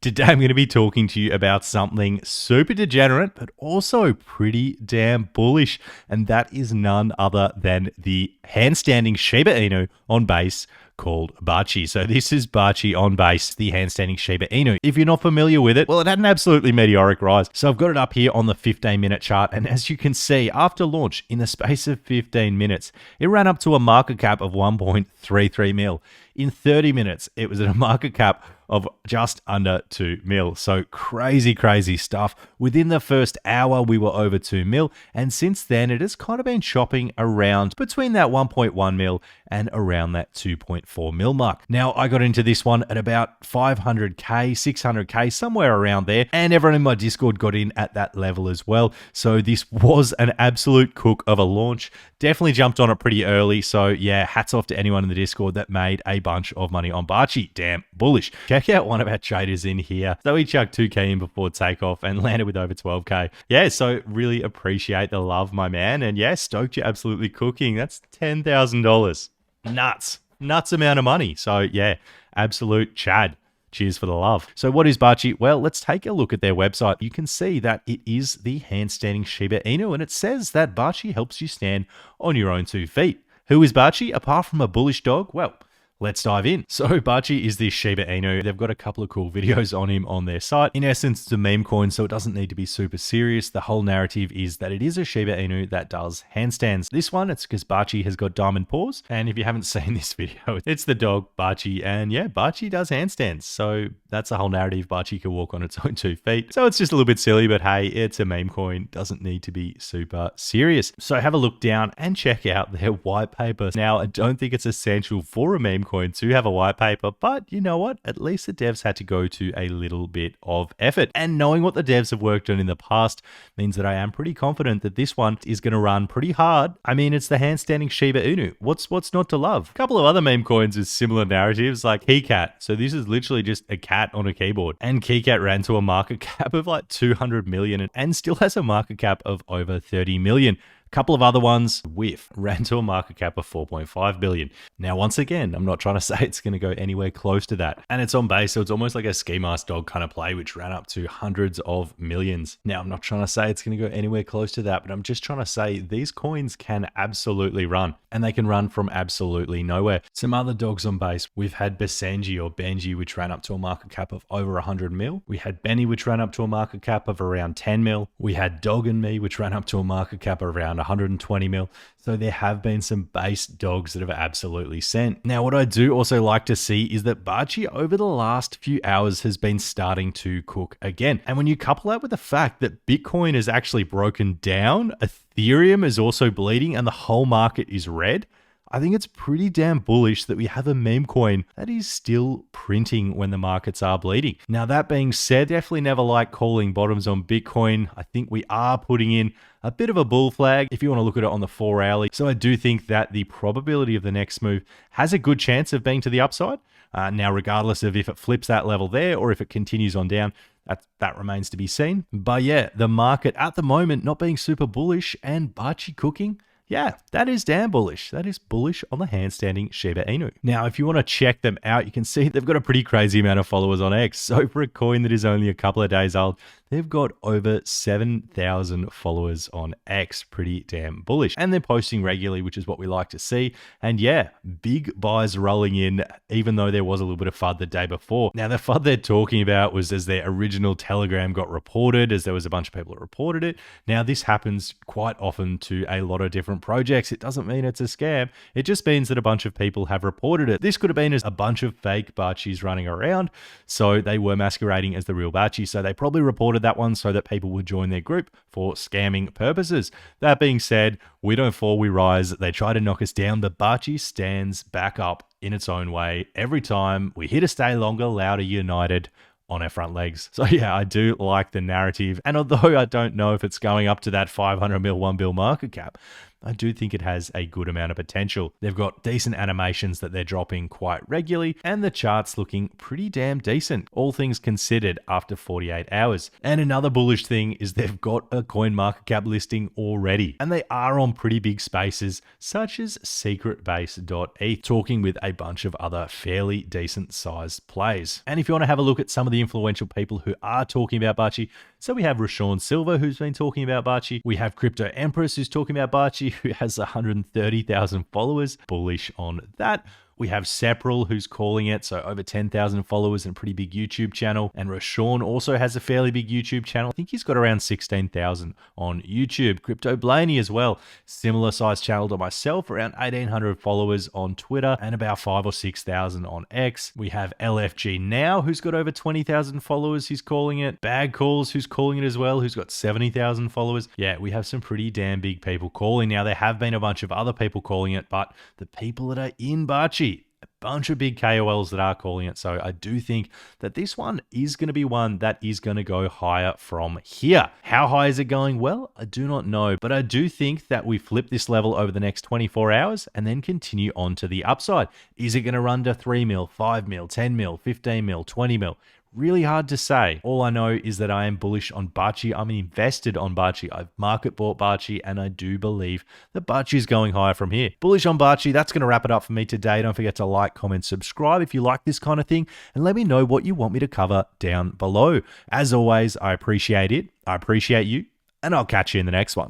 Today I'm going to be talking to you about something super degenerate, but also pretty damn bullish, and that is none other than the handstanding Shiba Inu on base called Bachi. So this is Bachi on base, the handstanding Shiba Inu. If you're not familiar with it, well, it had an absolutely meteoric rise. So I've got it up here on the 15-minute chart, and as you can see, after launch, in the space of 15 minutes, it ran up to a market cap of 1.33 mil. In 30 minutes, it was at a market cap of just under 2 mil. So crazy, crazy stuff. Within the first hour, we were over 2 mil. And since then, it has kind of been shopping around between that 1.1 mil and around that 2.4 mil mark. Now, I got into this one at about 500K, 600K, somewhere around there. And everyone in my Discord got in at that level as well. So this was an absolute cook of a launch. Definitely jumped on it pretty early. So yeah, hats off to anyone in the Discord that made a bunch of money on Bachi. Damn bullish. Check out one of our traders in here. So he chucked 2K in before takeoff and landed with over 12K. Yeah, so really appreciate the love, my man. And yeah, stoked you're absolutely cooking. That's $10,000. Nuts amount of money. So yeah, absolute Chad. Cheers for the love. So what is Bachi? Well, let's take a look at their website. You can see that it is the handstanding Shiba Inu, and it says that Bachi helps you stand on your own 2 feet. Who is Bachi apart from a bullish dog? Well, let's dive in. So Bachi is this Shiba Inu. They've got a couple of cool videos on him on their site. In essence, it's a meme coin, so it doesn't need to be super serious. The whole narrative is that it is a Shiba Inu that does handstands. This one, it's because Bachi has got diamond paws. And if you haven't seen this video, it's the dog Bachi. And yeah, Bachi does handstands. So that's the whole narrative. Bachi can walk on its own 2 feet. So it's just a little bit silly, but hey, it's a meme coin. Doesn't need to be super serious. So have a look down and check out their white paper. Now, I don't think it's essential for a meme coin to have a white paper, but you know what? At least the devs had to go to a little bit of effort. And knowing what the devs have worked on in the past means that I am pretty confident that this one is going to run pretty hard. I mean, it's the handstanding Shiba Inu. What's not to love? A couple of other meme coins with similar narratives like KeyCat. So this is literally just a cat on a keyboard. And KeyCat ran to a market cap of like 200 million and still has a market cap of over 30 million. Couple of other ones, Whiff, ran to a market cap of 4.5 billion. Now, once again, I'm not trying to say it's going to go anywhere close to that. And it's on base, so it's almost like a ski mask dog kind of play, which ran up to hundreds of millions. Now, I'm not trying to say it's going to go anywhere close to that, but I'm just trying to say these coins can absolutely run, and they can run from absolutely nowhere. Some other dogs on base, we've had Basenji or Benji, which ran up to a market cap of over 100 mil. We had Benny, which ran up to a market cap of around 10 mil. We had Dog and Me, which ran up to a market cap of around 120 mil. So there have been some base dogs that have absolutely sent. Now, what I do also like to see is that Bachi over the last few hours has been starting to cook again. And when you couple that with the fact that Bitcoin is actually broken down, Ethereum is also bleeding, and the whole market is red, I think it's pretty damn bullish that we have a meme coin that is still printing when the markets are bleeding. Now, that being said, definitely never like calling bottoms on Bitcoin. I think we are putting in a bit of a bull flag if you want to look at it on the 4 hourly. So I do think that the probability of the next move has a good chance of being to the upside. Now, regardless of if it flips that level there or if it continues on down, that remains to be seen. But yeah, the market at the moment not being super bullish and Bachi cooking, yeah, that is damn bullish. That is bullish on the handstanding Shiba Inu. Now, if you want to check them out, you can see they've got a pretty crazy amount of followers on X. So for a coin that is only a couple of days old, they've got over 7,000 followers on X. Pretty damn bullish. And they're posting regularly, which is what we like to see. And yeah, big buys rolling in, even though there was a little bit of FUD the day before. Now, the FUD they're talking about was as their original Telegram got reported, as there was a bunch of people that reported it. Now, this happens quite often to a lot of different projects. It doesn't mean it's a scam. It just means that a bunch of people have reported it. This could have been as a bunch of fake Bachis running around. So they were masquerading as the real Bachi. So they probably reported that one so that people would join their group for scamming purposes. That being said, we don't fall, we rise. They try to knock us down. The Bachi stands back up in its own way every time. We here to stay longer, louder, united on our front legs. So yeah, I do like the narrative. And although I don't know if it's going up to that 500 mil, 1 bill market cap, I do think it has a good amount of potential. They've got decent animations that they're dropping quite regularly, and the chart's looking pretty damn decent, all things considered, after 48 hours. And another bullish thing is they've got a CoinMarketCap listing already, and they are on pretty big spaces, such as secretbase.eth, talking with a bunch of other fairly decent sized plays. And if you want to have a look at some of the influential people who are talking about Bachi, so we have Rashawn Silver, who's been talking about Bachi. We have Crypto Empress, who's talking about Bachi, who has 130,000 followers, bullish on that. We have Sepril, who's calling it, so over 10,000 followers and a pretty big YouTube channel. And Rashawn also has a fairly big YouTube channel. I think he's got around 16,000 on YouTube. Crypto Blaney as well, similar size channel to myself, around 1,800 followers on Twitter and about 5,000 or 6,000 on X. We have LFG Now, who's got over 20,000 followers, he's calling it. Bag Calls, who's calling it as well, who's got 70,000 followers. Yeah, we have some pretty damn big people calling. Now, there have been a bunch of other people calling it, but the people that are in Bachi, a bunch of big KOLs that are calling it. So I do think that this one is going to be one that is going to go higher from here. How high is it going? Well, I do not know, but I do think that we flip this level over the next 24 hours and then continue on to the upside. Is it going to run to 3 mil, 5 mil, 10 mil, 15 mil, 20 mil? Really hard to say. All I know is that I am bullish on Bachi. I'm invested on Bachi. I've market bought Bachi, and I do believe that Bachi is going higher from here. Bullish on Bachi. That's going to wrap it up for me today. Don't forget to like, comment, subscribe if you like this kind of thing, and let me know what you want me to cover down below. As always, I appreciate it. I appreciate you, and I'll catch you in the next one.